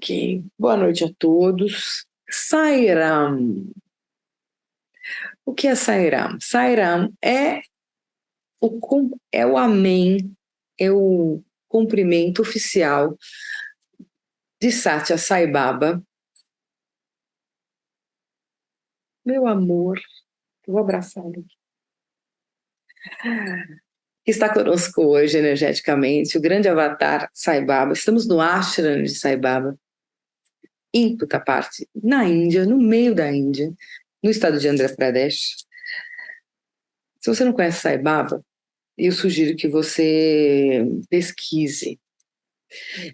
Ok, boa noite a todos. Sairam. O que é Sairam? Sairam é o amém, é o cumprimento oficial de Satya Sai Baba. Meu amor, eu vou abraçar ele. Que está conosco hoje energeticamente, o grande avatar Sai Baba. Estamos no ashram de Sai Baba, em Puttaparthi, na Índia, no meio da Índia, no estado de Andhra Pradesh. Se você não conhece Sai Baba, eu sugiro que você pesquise.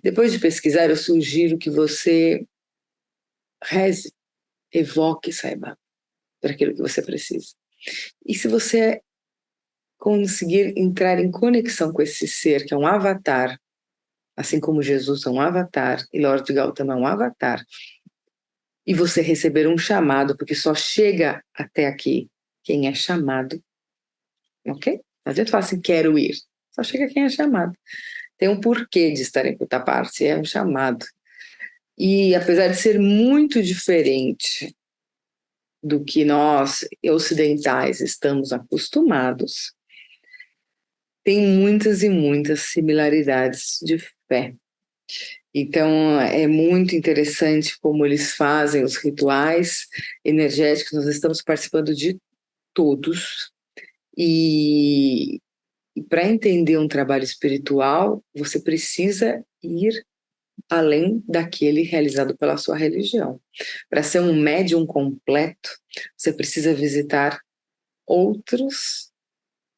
Depois de pesquisar, eu sugiro que você reze, evoque, saiba, para aquilo que você precisa. E se você conseguir entrar em conexão com esse ser, que é um avatar, assim como Jesus é um avatar, e Lord Gautama é um avatar, e você receber um chamado, porque só chega até aqui quem é chamado, ok? Não adianta falar assim, quero ir. Só chega quem é chamado. Tem um porquê de estar em Puttaparthi, é um chamado. E apesar de ser muito diferente do que nós ocidentais estamos acostumados, tem muitas e muitas similaridades de fé. Então é muito interessante como eles fazem os rituais energéticos. Nós estamos participando de todos e para entender um trabalho espiritual, você precisa ir além daquele realizado pela sua religião. Para ser um médium completo, você precisa visitar outros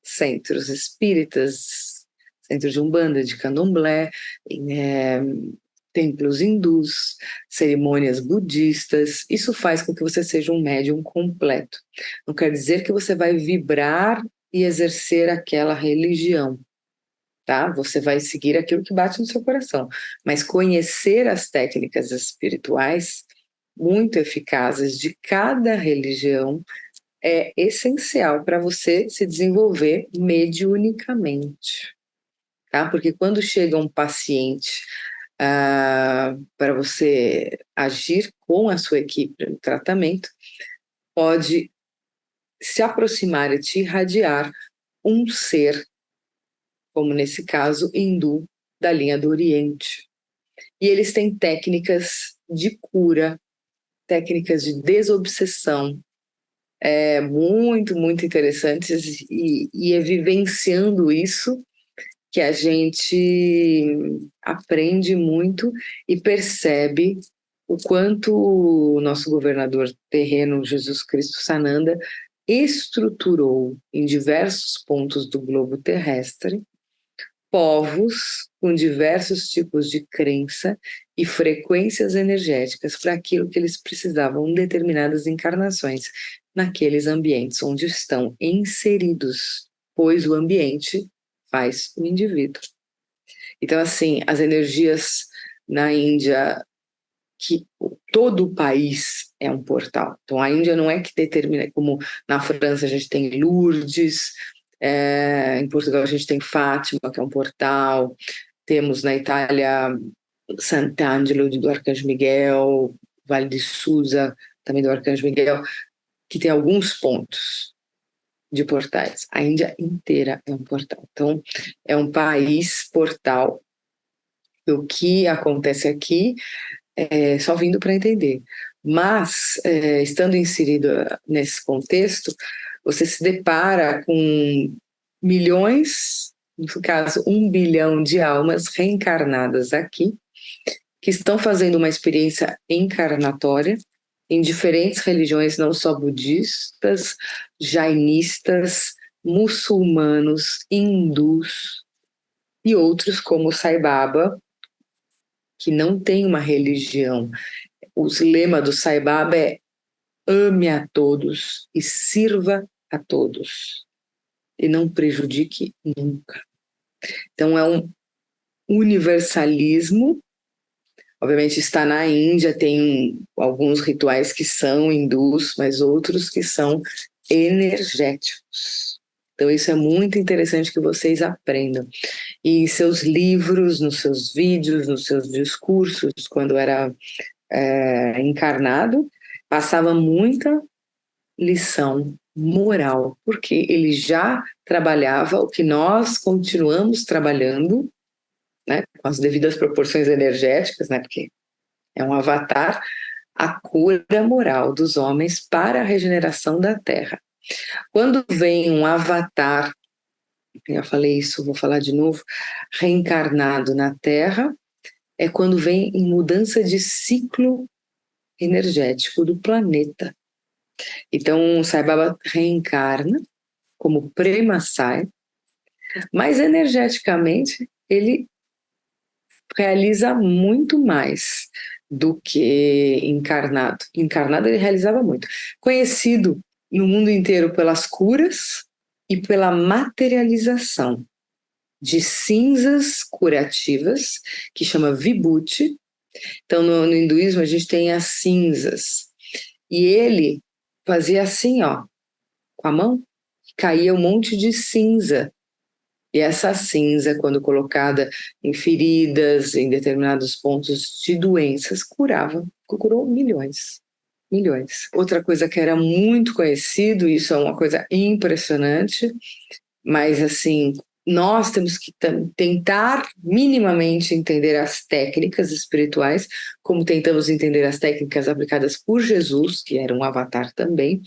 centros espíritas, centros de Umbanda, de Candomblé, templos hindus, cerimônias budistas. Isso faz com que você seja um médium completo. Não quer dizer que você vai vibrar e exercer aquela religião. Tá? Você vai seguir aquilo que bate no seu coração, mas conhecer as técnicas espirituais muito eficazes de cada religião é essencial para você se desenvolver mediunicamente, tá? Porque quando chega um paciente para você agir com a sua equipe no tratamento, pode se aproximar e te irradiar um ser, como nesse caso, hindu, da linha do Oriente. E eles têm técnicas de cura, técnicas de desobsessão, muito, muito interessantes, e é vivenciando isso que a gente aprende muito e percebe o quanto o nosso governador terreno, Jesus Cristo Sananda, estruturou em diversos pontos do globo terrestre povos com diversos tipos de crença e frequências energéticas para aquilo que eles precisavam em determinadas encarnações, naqueles ambientes onde estão inseridos, pois o ambiente faz o indivíduo. Então, assim, as energias na Índia, que todo o país é um portal. Então, a Índia não é que determina, como na França a gente tem Lourdes, em Portugal a gente tem Fátima, que é um portal, temos na Itália Sant'Angelo do Arcanjo Miguel, Vale de Susa, também do Arcanjo Miguel, que tem alguns pontos de portais. A Índia inteira é um portal. Então, é um país portal. O que acontece aqui é só vindo para entender. Mas, estando inserido nesse contexto, você se depara com milhões, no caso, 1 bilhão de almas reencarnadas aqui, que estão fazendo uma experiência encarnatória em diferentes religiões, não só budistas, jainistas, muçulmanos, hindus e outros como o Sai Baba, que não tem uma religião. O lema do Sai Baba é ame a todos e sirva a todos e não prejudique nunca. Então é um universalismo. Obviamente está na Índia, tem alguns rituais que são hindus, mas outros que são energéticos. Então isso é muito interessante que vocês aprendam. E em seus livros, nos seus vídeos, nos seus discursos, quando era encarnado, passava muita lição moral, porque ele já trabalhava o que nós continuamos trabalhando, né, com as devidas proporções energéticas, né, porque é um avatar, a cura moral dos homens para a regeneração da Terra. Quando vem um avatar, eu falei isso, vou falar de novo, reencarnado na Terra, é quando vem em mudança de ciclo energético do planeta. Então, o Sai Baba reencarna como Prema Sai, mas energeticamente ele realiza muito mais do que encarnado. Encarnado ele realizava muito. Conhecido no mundo inteiro pelas curas e pela materialização de cinzas curativas, que chama Vibhuti. Então, no hinduísmo, a gente tem as cinzas. E ele fazia assim, ó, com a mão, caía um monte de cinza. E essa cinza, quando colocada em feridas, em determinados pontos de doenças, curou milhões. Milhões. Outra coisa que era muito conhecido, isso é uma coisa impressionante, mas assim, nós temos que tentar minimamente entender as técnicas espirituais, como tentamos entender as técnicas aplicadas por Jesus, que era um avatar também,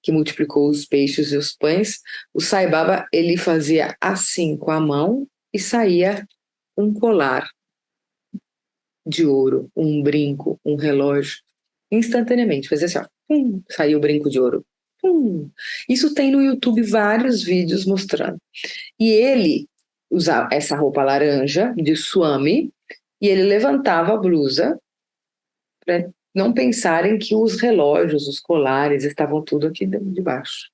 que multiplicou os peixes e os pães. O Sai Baba, ele fazia assim com a mão e saía um colar de ouro, um brinco, um relógio, instantaneamente. Fazia assim, ó, saiu o brinco de ouro. Isso tem no YouTube vários vídeos mostrando. E ele usava essa roupa laranja de Swami e ele levantava a blusa para não pensarem que os relógios, os colares estavam tudo aqui debaixo.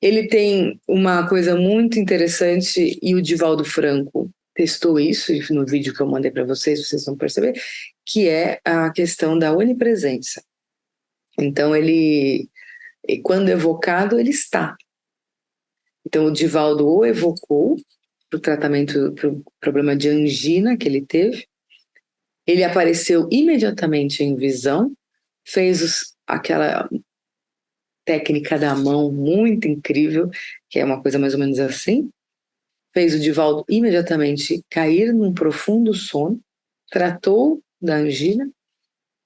Ele tem uma coisa muito interessante e o Divaldo Franco testou isso no vídeo que eu mandei para vocês vão perceber, que é a questão da onipresença. Então ele, quando evocado, ele está. Então o Divaldo o evocou para o tratamento, para o problema de angina que ele teve. Ele apareceu imediatamente em visão, fez aquela técnica da mão muito incrível, que é uma coisa mais ou menos assim, fez o Divaldo imediatamente cair num profundo sono, tratou da angina,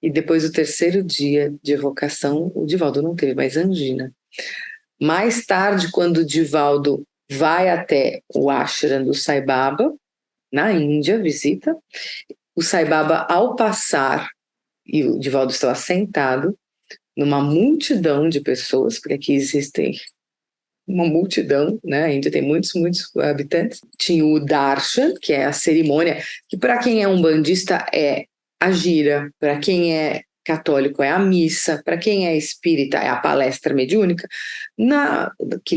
e depois do terceiro dia de evocação, o Divaldo não teve mais angina. Mais tarde, quando o Divaldo vai até o ashram do Sai Baba, na Índia, visita, o Sai Baba, ao passar, e o Divaldo estava sentado, numa multidão de pessoas, porque aqui existem uma multidão, né? A Índia tem muitos habitantes. Tinha o Darshan, que é a cerimônia, que para quem é umbandista é a gira, para quem é católico é a missa, para quem é espírita é a palestra mediúnica, que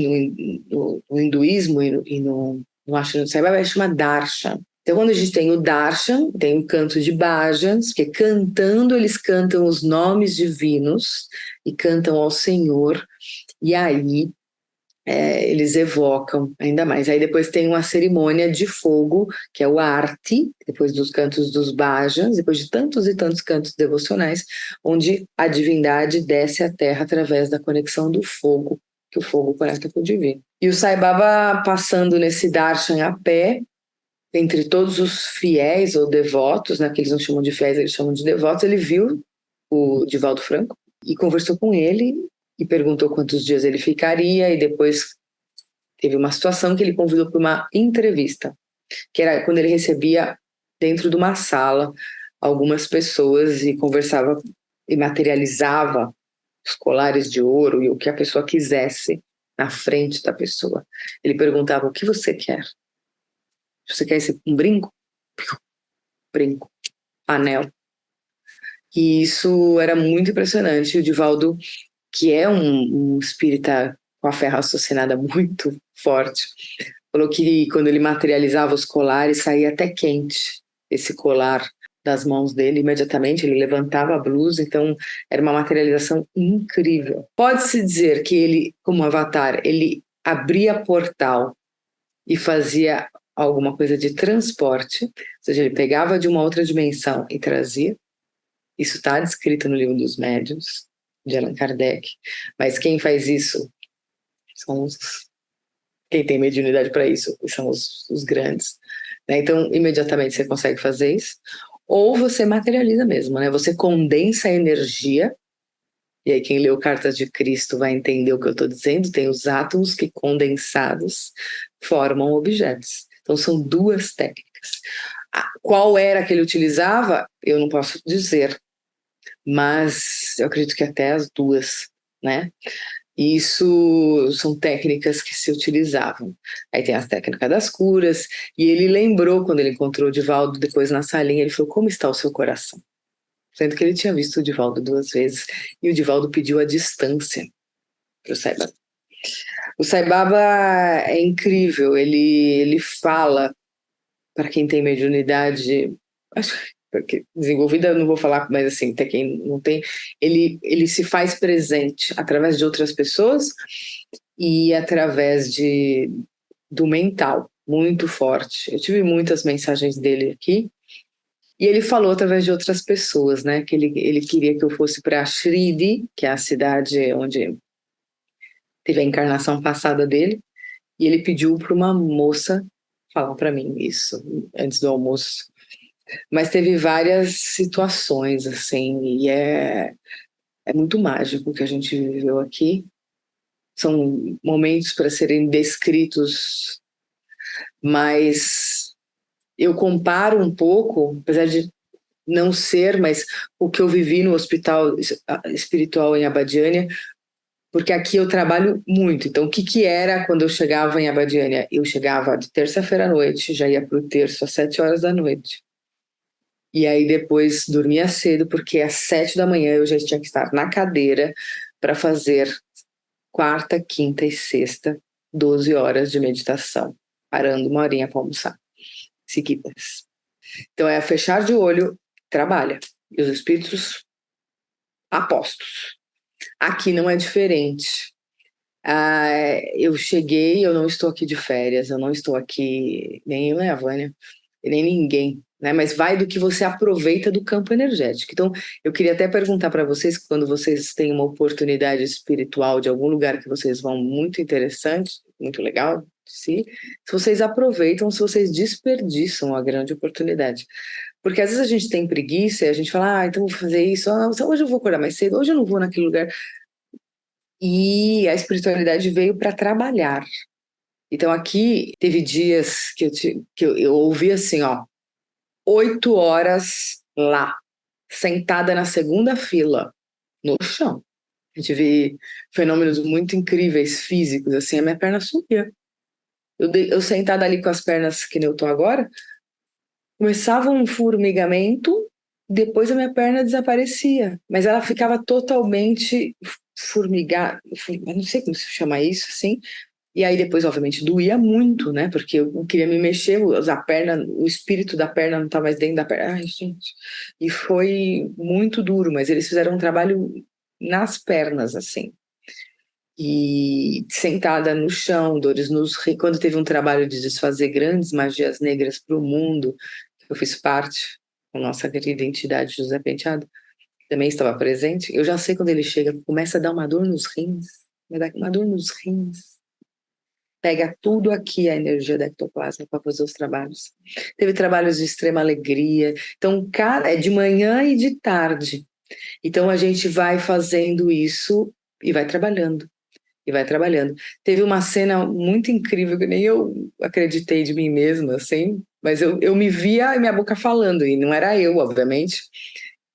no hinduísmo e no ashram do Sai Baba chama Darshan. Então, quando a gente tem o Darshan, tem o canto de bhajans, que cantando eles cantam os nomes divinos e cantam ao Senhor, e aí eles evocam ainda mais. Aí depois tem uma cerimônia de fogo, que é o Arti, depois dos cantos dos bhajans, depois de tantos e tantos cantos devocionais, onde a divindade desce à terra através da conexão do fogo, que o fogo conecta com o divino. E o Sai Baba passando nesse Darshan a pé, entre todos os fiéis ou devotos, né, que eles não chamam de fiéis, eles chamam de devotos, ele viu o Divaldo Franco e conversou com ele e perguntou quantos dias ele ficaria, e depois teve uma situação que ele convidou para uma entrevista, que era quando ele recebia dentro de uma sala algumas pessoas e conversava e materializava os colares de ouro e o que a pessoa quisesse na frente da pessoa. Ele perguntava: o que você quer? Você quer um brinco? Brinco. Anel. E isso era muito impressionante. O Divaldo, que é um espírita com a fé raciocinada muito forte, falou que quando ele materializava os colares, saía até quente esse colar das mãos dele. Imediatamente ele levantava a blusa, então era uma materialização incrível. Pode-se dizer que ele, como avatar, ele abria portal e fazia alguma coisa de transporte, ou seja, ele pegava de uma outra dimensão e trazia. Isso está descrito no livro dos Médiuns, de Allan Kardec, mas quem faz isso são quem tem mediunidade para isso, são os grandes. Né? Então, imediatamente você consegue fazer isso, ou você materializa mesmo, né? Você condensa a energia. E aí, quem leu Cartas de Cristo vai entender o que eu estou dizendo. Tem os átomos que, condensados, formam objetos. Então, são duas técnicas. Qual era que ele utilizava? Eu não posso dizer, mas eu acredito que até as duas, né? Isso são técnicas que se utilizavam. Aí tem as técnicas das curas, e ele lembrou, quando ele encontrou o Divaldo depois na salinha, ele falou, como está o seu coração? Sendo que ele tinha visto o Divaldo 2 vezes, e o Divaldo pediu a distância para o Sai Baba. O Sai Baba é incrível, ele fala, para quem tem mediunidade, acho que desenvolvida, não vou falar, mas assim, até quem não tem, ele se faz presente através de outras pessoas e através do mental, muito forte. Eu tive muitas mensagens dele aqui, e ele falou através de outras pessoas, né, que ele queria que eu fosse para Shridi, que é a cidade onde teve a encarnação passada dele, e ele pediu para uma moça falar para mim isso antes do almoço. Mas teve várias situações, assim, e é muito mágico o que a gente viveu aqui. São momentos para serem descritos, mas eu comparo um pouco, apesar de não ser, mas o que eu vivi no hospital espiritual em Abadiânia, porque aqui eu trabalho muito. Então, o que era quando eu chegava em Abadiânia? Eu chegava de terça-feira à noite, já ia para o terço às 7 horas da noite. E aí depois dormia cedo, porque às 7 da manhã eu já tinha que estar na cadeira para fazer quarta, quinta e sexta, 12 horas de meditação, parando uma horinha para almoçar, seguidas. Então é fechar de olho, trabalha. E os espíritos apostos. Aqui não é diferente. Eu cheguei, eu não estou aqui de férias, eu não estou aqui, nem eu, nem a Vânia, nem ninguém, né? Mas vai do que você aproveita do campo energético. Então, eu queria até perguntar para vocês, quando vocês têm uma oportunidade espiritual de algum lugar que vocês vão muito interessante, muito legal, se vocês aproveitam, se vocês desperdiçam a grande oportunidade. Porque às vezes a gente tem preguiça e a gente fala, então vou fazer isso, hoje eu vou acordar mais cedo, hoje eu não vou naquele lugar. E a espiritualidade veio para trabalhar. Então aqui teve dias que eu ouvi assim, ó, 8 horas lá, sentada na segunda fila, no chão. A gente vê fenômenos muito incríveis físicos, assim, a minha perna subia. Eu sentada ali com as pernas que nem eu tô agora, começava um formigamento, depois a minha perna desaparecia, mas ela ficava totalmente formigada, não sei como se chama isso, assim, e aí depois, obviamente, doía muito, né, porque eu queria me mexer, a perna, o espírito da perna não tá mais dentro da perna, ai, gente, e foi muito duro, mas eles fizeram um trabalho nas pernas, assim, e sentada no chão, dores nos rins, quando teve um trabalho de desfazer grandes magias negras para o mundo, eu fiz parte, com nossa querida entidade José Penteado, também estava presente. Eu já sei quando ele chega, começa a dar uma dor nos rins, vai dar uma dor nos rins. Pega tudo aqui a energia da ectoplasma para fazer os trabalhos. Teve trabalhos de extrema alegria. Então, é de manhã e de tarde. Então, a gente vai fazendo isso e vai trabalhando. E vai trabalhando. Teve uma cena muito incrível que nem eu acreditei de mim mesma, assim, mas eu me via e minha boca falando, e não era eu, obviamente.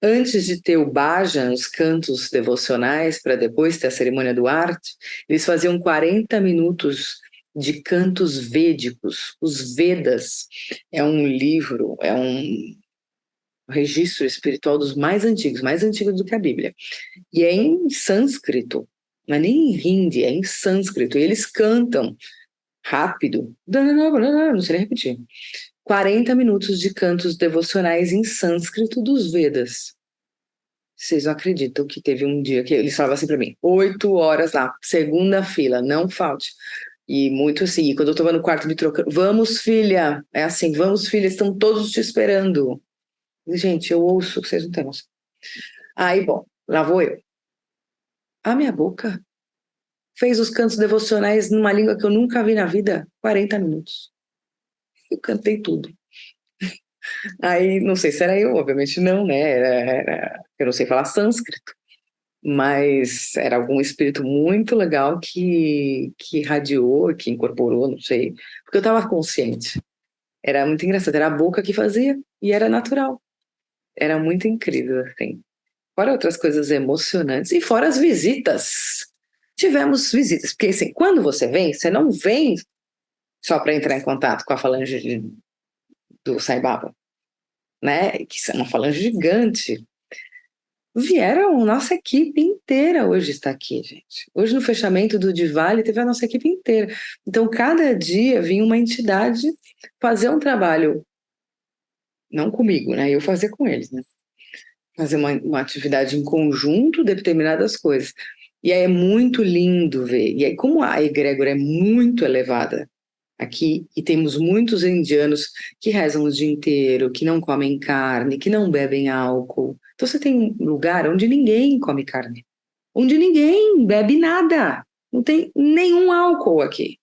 Antes de ter o bhajan, os cantos devocionais, para depois ter a cerimônia do arte, eles faziam 40 minutos de cantos védicos. Os Vedas é um livro, é um registro espiritual dos mais antigos do que a Bíblia. E é em sânscrito, não é nem em hindi, é em sânscrito. E eles cantam rápido, não sei nem repetir. 40 minutos de cantos devocionais em sânscrito dos Vedas. Vocês não acreditam que teve um dia que eles falavam assim para mim, 8 horas lá, segunda fila, não falte. E muito assim, e quando eu tava no quarto me trocando, vamos, filha, é assim, vamos, filha, estão todos te esperando. E, gente, eu ouço, vocês não têm noção. Aí, bom, lá vou eu. A minha boca fez os cantos devocionais numa língua que eu nunca vi na vida, 40 minutos. Eu cantei tudo. Aí, não sei se era eu, obviamente não, né? Eu não sei falar sânscrito, mas era algum espírito muito legal que irradiou, que incorporou, não sei, porque eu estava consciente. Era muito engraçado, era a boca que fazia e era natural. Era muito incrível, assim. Fora outras coisas emocionantes e fora as visitas. Tivemos visitas, porque assim, quando você não vem só para entrar em contato com a falange do Sai Baba, né? Que é uma falange gigante. Vieram, nossa equipe inteira hoje está aqui, gente. Hoje no fechamento do Diwali teve a nossa equipe inteira. Então, cada dia vinha uma entidade fazer um trabalho, não comigo, né? Eu fazer com eles, né? Fazer uma atividade em conjunto de determinadas coisas. E aí é muito lindo ver. E aí, como a egrégora é muito elevada aqui, e temos muitos indianos que rezam o dia inteiro, que não comem carne, que não bebem álcool. Então você tem um lugar onde ninguém come carne, onde ninguém bebe nada, não tem nenhum álcool aqui.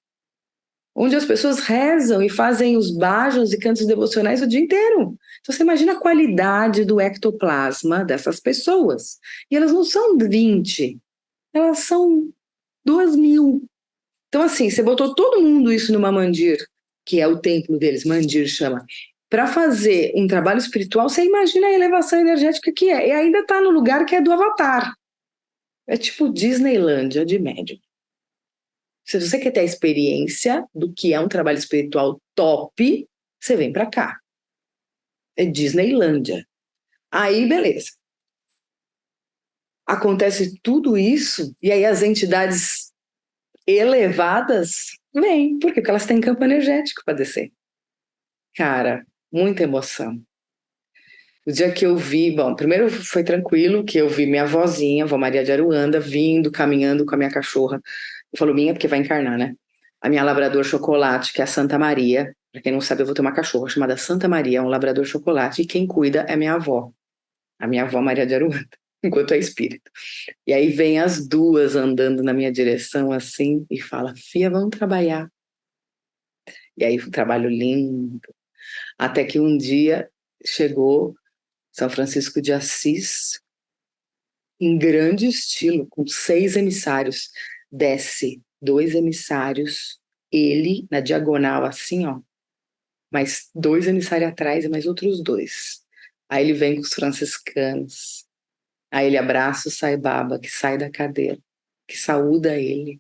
Onde as pessoas rezam e fazem os bhajans e cantos devocionais o dia inteiro. Então você imagina a qualidade do ectoplasma dessas pessoas. E elas não são 20, elas são 2.000. Então, assim, você botou todo mundo isso numa mandir, que é o templo deles, mandir chama, para fazer um trabalho espiritual, você imagina a elevação energética que é. E ainda está no lugar que é do Avatar. É tipo Disneylândia de médium. Se você quer ter a experiência do que é um trabalho espiritual top, você vem para cá. É Disneylândia. Aí, beleza. Acontece tudo isso, e aí as entidades elevadas vêm. Por quê? Porque elas têm campo energético para descer. Cara, muita emoção. O dia que eu vi, bom, primeiro foi tranquilo, que eu vi minha avózinha, avó Maria de Aruanda, vindo, caminhando com a minha cachorra. Eu falo minha porque vai encarnar, né? A minha labrador chocolate, que é a Santa Maria. Pra quem não sabe, eu vou ter uma cachorra chamada Santa Maria, um labrador chocolate, e quem cuida é minha avó, a minha avó Maria de Aruanda, enquanto é espírito. E aí vem as duas andando na minha direção assim e fala: Fia, vamos trabalhar. E aí um trabalho lindo. Até que um dia chegou São Francisco de Assis, em grande estilo, com 6 emissários. Desce 2 emissários, ele na diagonal assim, ó, mais 2 emissários atrás e mais outros 2. Aí ele vem com os franciscanos. Aí ele abraça o Sai Baba, que sai da cadeira, que saúda ele.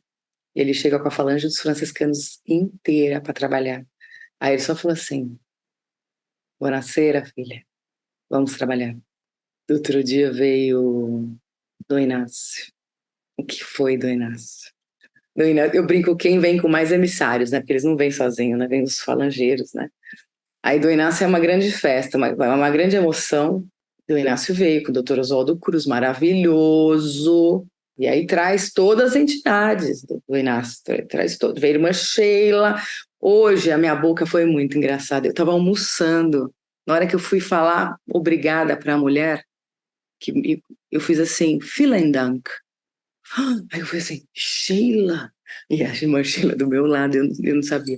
Ele chega com a falange dos franciscanos inteira para trabalhar. Aí ele só falou assim: Buonasera, filha, vamos trabalhar. Do outro dia veio Dom Inácio. O que foi Dom Inácio? Dom Inácio, eu brinco, quem vem com mais emissários, né? Porque eles não vêm sozinhos, né? Vêm os falangeiros, né? Aí Dom Inácio é uma grande festa, uma grande emoção. Dom Inácio veio com o doutor Oswaldo Cruz, maravilhoso. E aí traz todas as entidades do Inácio, traz todo. Veio a irmã Sheila. Hoje a minha boca foi muito engraçada. Eu estava almoçando. Na hora que eu fui falar obrigada para a mulher, que eu fiz assim, vielen Dank. Aí eu falei assim, Sheila. E a irmã Sheila do meu lado, eu não sabia.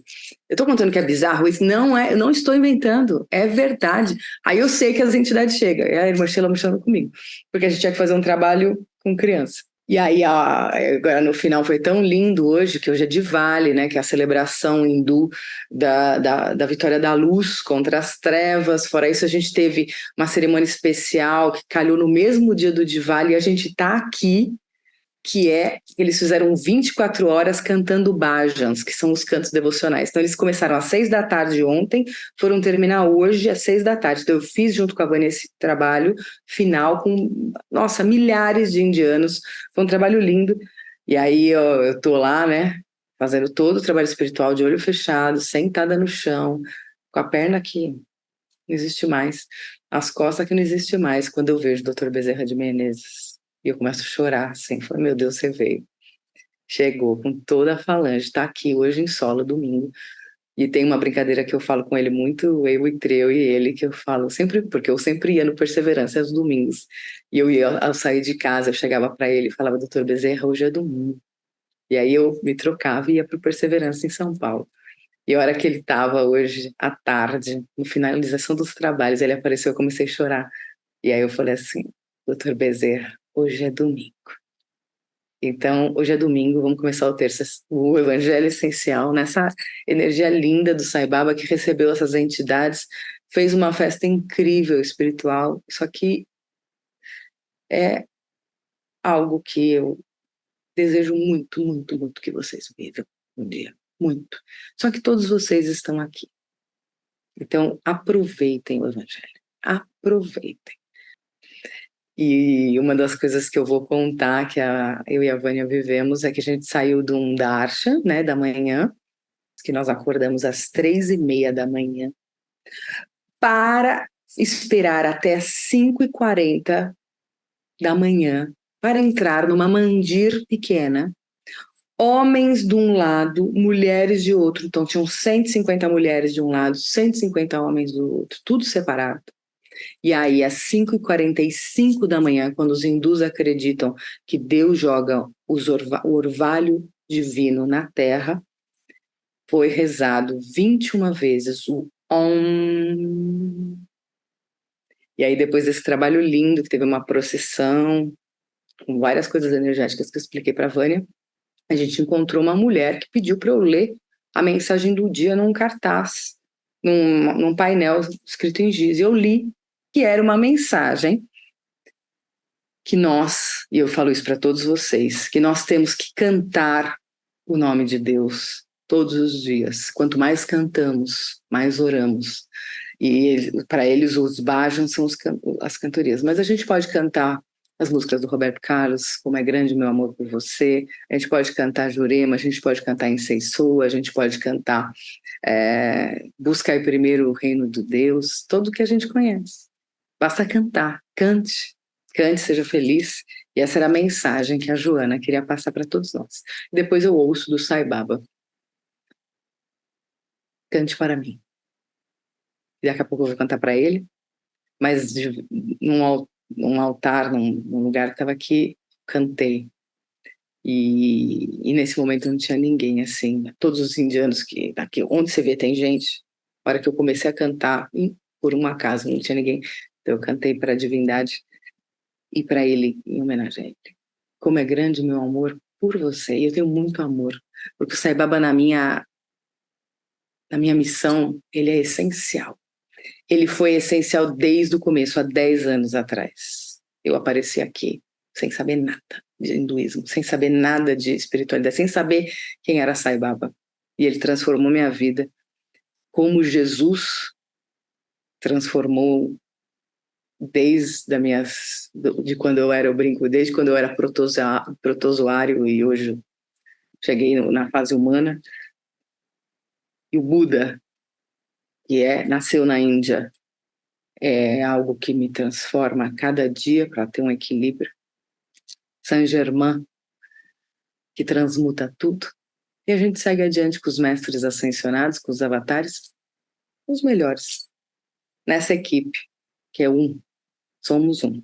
Eu tô contando que é bizarro, isso não é, eu não estou inventando, é verdade. Aí eu sei que as entidades chegam, e a irmã Sheila me chama comigo, porque a gente tinha que fazer um trabalho com criança. E aí, agora no final foi tão lindo hoje, que hoje é Diwali, né, que é a celebração hindu da vitória da luz contra as trevas. Fora isso, a gente teve uma cerimônia especial que calhou no mesmo dia do Diwali, e a gente está aqui, que é, eles fizeram 24 horas cantando bhajans, que são os cantos devocionais. Então eles começaram às 6 da tarde ontem, foram terminar hoje às 6 da tarde. Então eu fiz junto com a Vânia esse trabalho final com, nossa, milhares de indianos. Foi um trabalho lindo. E aí eu tô lá, né, fazendo todo o trabalho espiritual de olho fechado, sentada no chão, com a perna que não existe mais, as costas que não existe mais, quando eu vejo o Dr. Bezerra de Menezes. E eu começo a chorar, assim, falei, meu Deus, você veio. chegou com toda a falange, está aqui hoje em solo, domingo. E tem uma brincadeira que eu falo com ele muito, eu e ele, que eu falo sempre, porque eu sempre ia no Perseverança aos domingos. E eu ia, ao sair de casa, eu chegava para ele e falava, doutor Bezerra, hoje é domingo. E aí eu me trocava e ia para o Perseverança em São Paulo. E a hora que ele estava hoje, à tarde, no finalização dos trabalhos, ele apareceu, eu comecei a chorar. E aí eu falei assim, doutor Bezerra, hoje é domingo. Então, hoje é domingo, vamos começar o Evangelho Essencial, nessa energia linda do Sai Baba que recebeu essas entidades, fez uma festa incrível espiritual. Isso aqui é algo que eu desejo muito, muito, muito que vocês vivam um dia. Muito. Só que todos vocês estão aqui. Então, aproveitem o Evangelho. Aproveitem. E uma das coisas que eu vou contar que eu e a Vânia vivemos é que a gente saiu de um darshan, né, da manhã, que nós acordamos às 3:30 da manhã, para esperar até às 5:40 da manhã para entrar numa mandir pequena, homens de um lado, mulheres de outro. Então tinham 150 mulheres de um lado, 150 homens do outro, tudo separado. E aí, às 5:45 da manhã, quando os hindus acreditam que Deus joga o orvalho divino na terra, foi rezado 21 vezes o Om. E aí, depois desse trabalho lindo, que teve uma procissão, com várias coisas energéticas que eu expliquei para a Vânia, a gente encontrou uma mulher que pediu para eu ler a mensagem do dia num cartaz, num painel escrito em giz. E eu li que era uma mensagem que nós, e eu falo isso para todos vocês, que nós temos que cantar o nome de Deus todos os dias. Quanto mais cantamos, mais oramos. E para eles os bhajans são as cantorias. Mas a gente pode cantar as músicas do Roberto Carlos, Como é Grande Meu Amor por Você, a gente pode cantar Jurema, a gente pode cantar Inceitsua, a gente pode cantar Busca aí primeiro o reino de Deus, tudo que a gente conhece. Basta cantar, cante, cante, seja feliz. E essa era a mensagem que a Joana queria passar para todos nós. Depois eu ouço do Sai Baba. Cante para mim. E daqui a pouco eu vou cantar para ele, mas num altar, num lugar que estava aqui, cantei. E nesse momento não tinha ninguém, assim. Todos os indianos que daqui, onde você vê tem gente. Na hora que eu comecei a cantar, por uma casa, não tinha ninguém. Então eu cantei para a divindade e para ele, em homenagem a ele. Como é grande o meu amor por você. E eu tenho muito amor, porque o Sai Baba na minha missão, ele é essencial. Ele foi essencial desde o começo, há 10 anos atrás. Eu apareci aqui sem saber nada de hinduísmo, sem saber nada de espiritualidade, sem saber quem era Sai Baba. E ele transformou minha vida como Jesus transformou de quando eu brinco, desde quando eu era protozoário e hoje cheguei na fase humana. E o Buda, que nasceu na Índia, é algo que me transforma a cada dia para ter um equilíbrio. Saint Germain, que transmuta tudo. E a gente segue adiante com os mestres ascensionados, com os avatares, os melhores. Nessa equipe, que é somos um.